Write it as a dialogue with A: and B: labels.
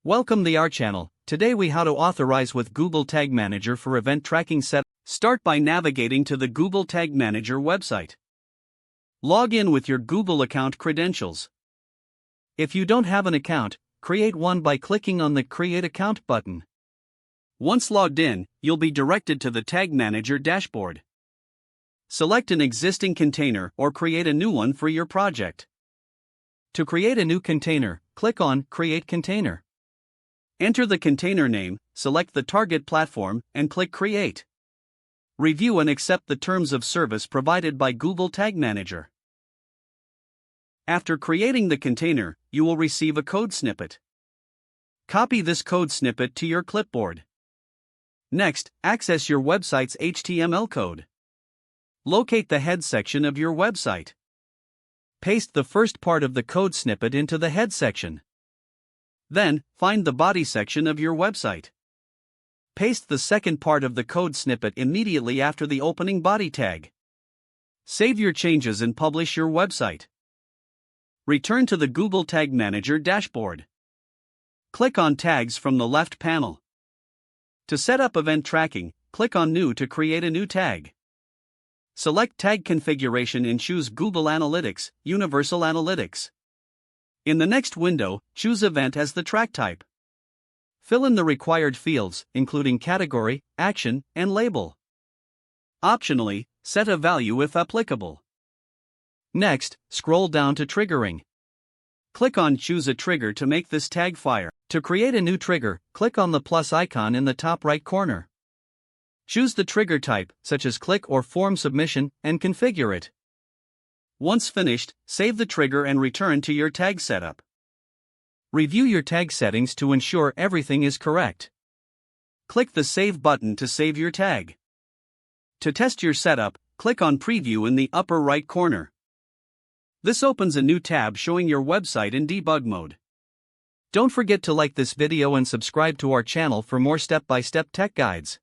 A: Welcome to our channel. Today we how to authorize with Google Tag Manager for event tracking set. Start by navigating to the Google Tag Manager website. Log in with your Google account credentials. If you don't have an account, create one by clicking on the Create Account button. Once logged in, you'll be directed to the Tag Manager dashboard. Select an existing container or create a new one for your project. To create a new container, click on Create Container. Enter the container name, select the target platform, and click Create. Review and accept the terms of service provided by Google Tag Manager. After creating the container, you will receive a code snippet. Copy this code snippet to your clipboard. Next, access your website's HTML code. Locate the head section of your website. Paste the first part of the code snippet into the head section. Then, find the body section of your website. Paste the second part of the code snippet immediately after the opening body tag. Save your changes and publish your website. Return to the Google Tag Manager dashboard. Click on Tags from the left panel. To set up event tracking, click on New to create a new tag. Select Tag Configuration and choose Google Analytics, Universal Analytics. In the next window, choose Event as the track type. Fill in the required fields, including category, action, and label. Optionally, set a value if applicable. Next, scroll down to Triggering. Click on Choose a trigger to make this tag fire. To create a new trigger, click on the plus icon in the top right corner. Choose the trigger type, such as click or form submission, and configure it. Once finished, save the trigger and return to your tag setup. Review your tag settings to ensure everything is correct. Click the Save button to save your tag. To test your setup, click on Preview in the upper right corner. This opens a new tab showing your website in debug mode. Don't forget to like this video and subscribe to our channel for more step-by-step tech guides.